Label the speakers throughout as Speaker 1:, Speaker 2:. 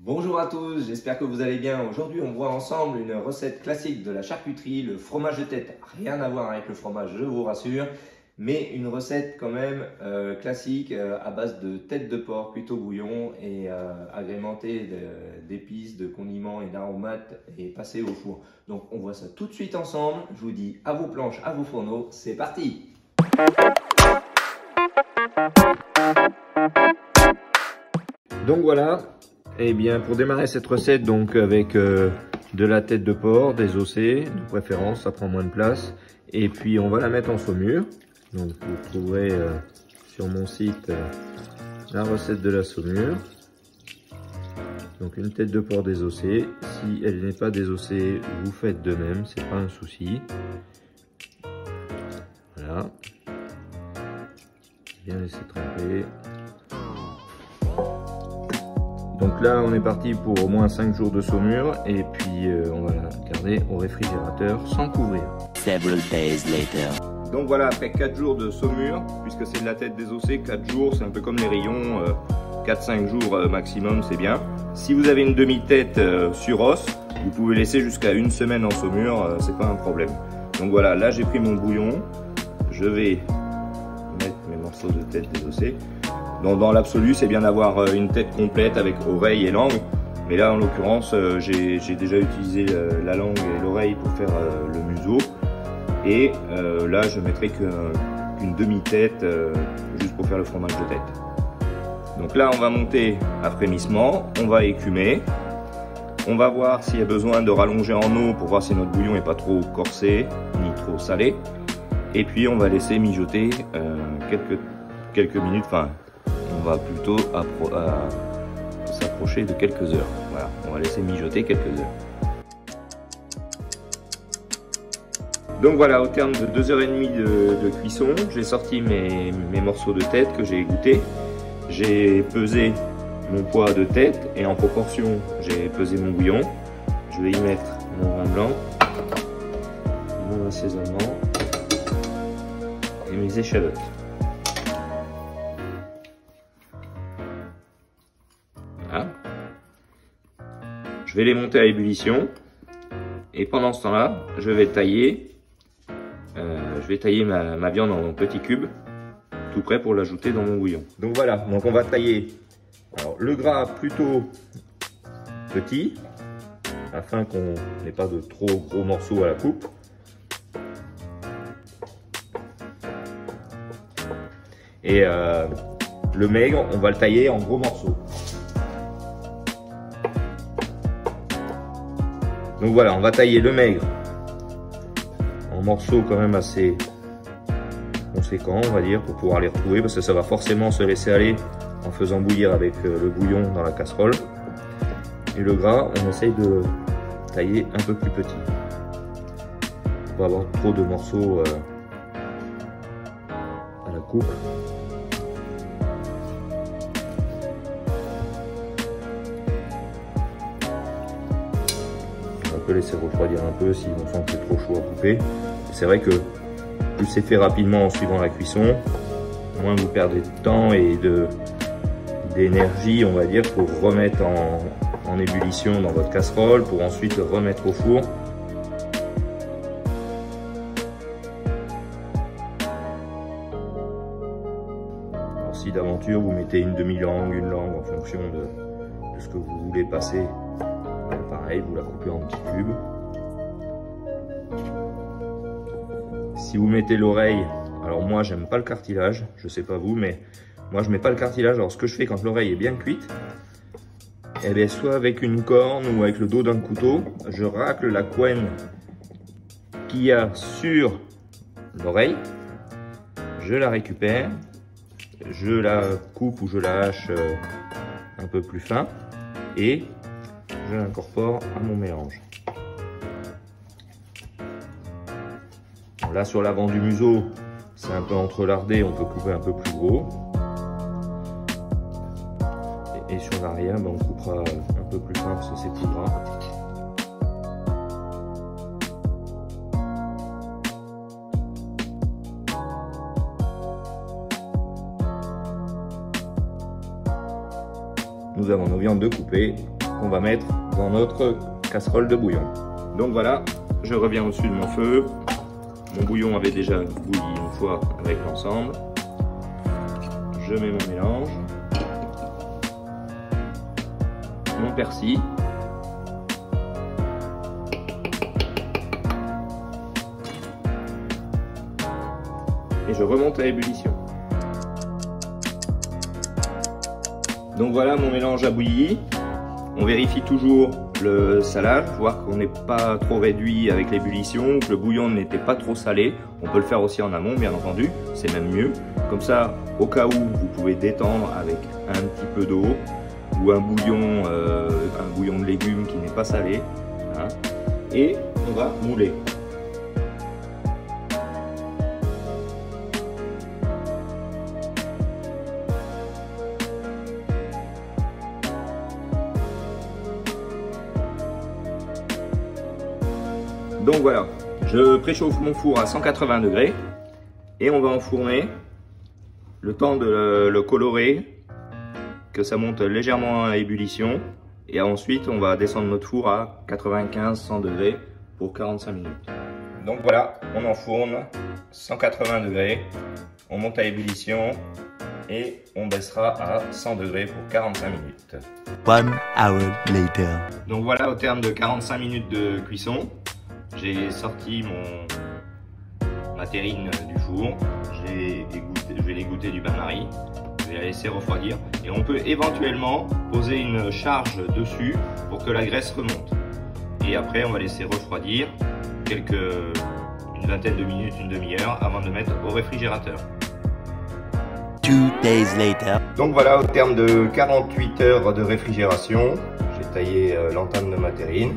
Speaker 1: Bonjour à tous, j'espère que vous allez bien. Aujourd'hui, on voit ensemble une recette classique de la charcuterie, le fromage de tête. Rien à voir avec le fromage, je vous rassure, mais une recette quand même classique à base de tête de porc cuite au bouillon et agrémentée d'épices, de condiments et d'aromates et passée au four. Donc on voit ça tout de suite ensemble. Je vous dis à vos planches, à vos fourneaux, c'est parti! Donc voilà. Eh bien, pour démarrer cette recette, donc avec de la tête de porc, désossée, de préférence, ça prend moins de place. Et puis, on va la mettre en saumure. Donc, vous trouverez sur mon site la recette de la saumure. Donc, une tête de porc désossée. Si elle n'est pas désossée, vous faites de même, c'est pas un souci. Voilà. Bien laisser tremper. Donc là, on est parti pour au moins 5 jours de saumure et puis on va la garder au réfrigérateur sans couvrir.
Speaker 2: Several days later.
Speaker 1: Donc voilà, après 4 jours de saumure, puisque c'est de la tête désossée, 4 jours, c'est un peu comme les rayons, 4-5 jours maximum, c'est bien. Si vous avez une demi-tête sur os, vous pouvez laisser jusqu'à 1 semaine en saumure, c'est pas un problème. Donc voilà, là j'ai pris mon bouillon, je vais mettre mes morceaux de tête désossée. Dans l'absolu, c'est bien d'avoir une tête complète avec oreille et langue. Mais là, en l'occurrence, j'ai déjà utilisé la langue et l'oreille pour faire le museau. Et là, je mettrai qu'une demi-tête juste pour faire le fromage de tête. Donc là, on va monter à frémissement, on va écumer. On va voir s'il y a besoin de rallonger en eau pour voir si notre bouillon n'est pas trop corsé ni trop salé. Et puis, on va laisser mijoter quelques minutes. Enfin, on va plutôt s'approcher de quelques heures. Voilà, on va laisser mijoter quelques heures. Donc voilà, au terme de 2h30 de cuisson, j'ai sorti mes morceaux de tête que j'ai égouttés. J'ai pesé mon poids de tête et en proportion, j'ai pesé mon bouillon. Je vais y mettre mon vin blanc, mon assaisonnement et mes échalotes. Voilà. Je vais les monter à ébullition et pendant ce temps-là, je vais tailler ma viande en petits cubes, tout prêt pour l'ajouter dans mon bouillon. Donc voilà, donc on va tailler le gras plutôt petit, afin qu'on n'ait pas de trop gros morceaux à la coupe. Et le maigre, on va le tailler en gros morceaux. Donc voilà, on va tailler le maigre en morceaux quand même assez conséquents, on va dire, pour pouvoir les retrouver, parce que ça va forcément se laisser aller en faisant bouillir avec le bouillon dans la casserole. Et le gras, on essaye de tailler un peu plus petit, pour pas avoir trop de morceaux à la coupe. On peut laisser refroidir un peu si on sent que c'est trop chaud à couper. C'est vrai que plus c'est fait rapidement en suivant la cuisson, moins vous perdez de temps et d'énergie, on va dire, pour remettre en ébullition dans votre casserole, pour ensuite le remettre au four. Alors si d'aventure vous mettez une demi-langue, une langue en fonction de ce que vous voulez passer, pareil, vous la coupez en petits cubes. Si vous mettez l'oreille, alors moi j'aime pas le cartilage, je sais pas vous, mais moi je mets pas le cartilage. Alors ce que je fais quand l'oreille est bien cuite, eh bien, soit avec une corne ou avec le dos d'un couteau, je racle la couenne qu'il y a sur l'oreille, je la récupère, je la coupe ou je la hache un peu plus fin et je l'incorpore à mon mélange. Bon, là sur l'avant du museau, c'est un peu entrelardé, on peut couper un peu plus gros. Et sur l'arrière, ben, on coupera un peu plus fin parce que c'est plus gras. Nous avons nos viandes de couper qu'on va mettre dans notre casserole de bouillon. Donc voilà, je reviens au-dessus de mon feu. Mon bouillon avait déjà bouilli une fois avec l'ensemble. Je mets mon mélange, mon persil, et je remonte à ébullition. Donc voilà, mon mélange a bouilli. On vérifie toujours le salage, voir qu'on n'est pas trop réduit avec l'ébullition, que le bouillon n'était pas trop salé. On peut le faire aussi en amont, bien entendu, c'est même mieux. Comme ça, au cas où, vous pouvez détendre avec un petit peu d'eau ou un bouillon de légumes qui n'est pas salé. Hein, et on va mouler. Donc voilà, je préchauffe mon four à 180 degrés et on va enfourner le temps de le colorer, que ça monte légèrement à ébullition, et ensuite on va descendre notre four à 95-100 degrés pour 45 minutes. Donc voilà, on enfourne 180 degrés, on monte à ébullition et on baissera à 100 degrés pour 45 minutes.
Speaker 2: 1 hour later.
Speaker 1: Donc voilà, au terme de 45 minutes de cuisson, j'ai sorti ma terrine du four, je vais l'égoutter du bain-marie, je vais la laisser refroidir et on peut éventuellement poser une charge dessus pour que la graisse remonte. Et après on va laisser refroidir une vingtaine de minutes, une demi-heure avant de le mettre au réfrigérateur.
Speaker 2: 2 days later.
Speaker 1: Donc voilà, au terme de 48 heures de réfrigération, j'ai taillé l'entame de ma terrine.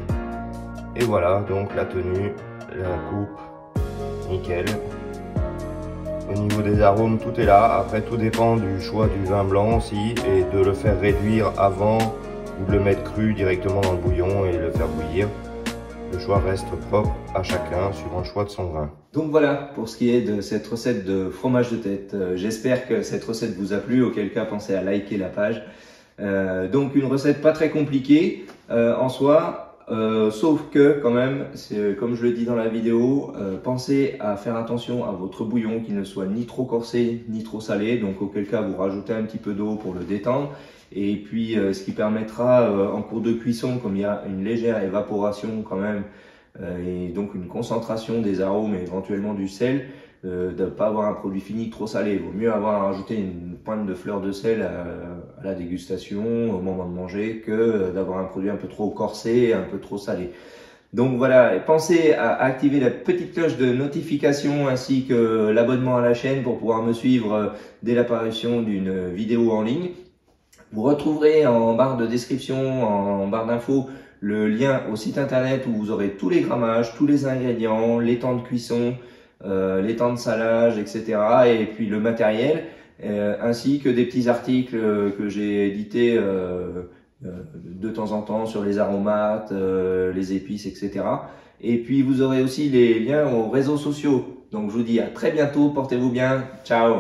Speaker 1: Et voilà, donc la tenue, la coupe, nickel. Au niveau des arômes, tout est là. Après, tout dépend du choix du vin blanc aussi et de le faire réduire avant ou de le mettre cru directement dans le bouillon et le faire bouillir. Le choix reste propre à chacun sur un choix de son vin. Donc voilà pour ce qui est de cette recette de fromage de tête. J'espère que cette recette vous a plu, auquel cas pensez à liker la page. Donc une recette pas très compliquée en soi. Sauf que quand même, comme je le dis dans la vidéo, pensez à faire attention à votre bouillon qui ne soit ni trop corsé ni trop salé, donc auquel cas vous rajoutez un petit peu d'eau pour le détendre, et puis ce qui permettra en cours de cuisson, comme il y a une légère évaporation quand même, et donc une concentration des arômes et éventuellement du sel, de ne pas avoir un produit fini trop salé. Il vaut mieux avoir à rajouter une pointe de fleur de sel à la dégustation au moment de manger que d'avoir un produit un peu trop corsé, un peu trop salé. Donc voilà, pensez à activer la petite cloche de notification ainsi que l'abonnement à la chaîne pour pouvoir me suivre dès l'apparition d'une vidéo en ligne. Vous retrouverez en barre de description, en barre d'infos, le lien au site internet où vous aurez tous les grammages, tous les ingrédients, les temps de cuisson, les temps de salage, etc. et puis le matériel, ainsi que des petits articles que j'ai édités de temps en temps sur les aromates, les épices, etc. Et puis vous aurez aussi les liens aux réseaux sociaux. Donc je vous dis à très bientôt, portez-vous bien, ciao.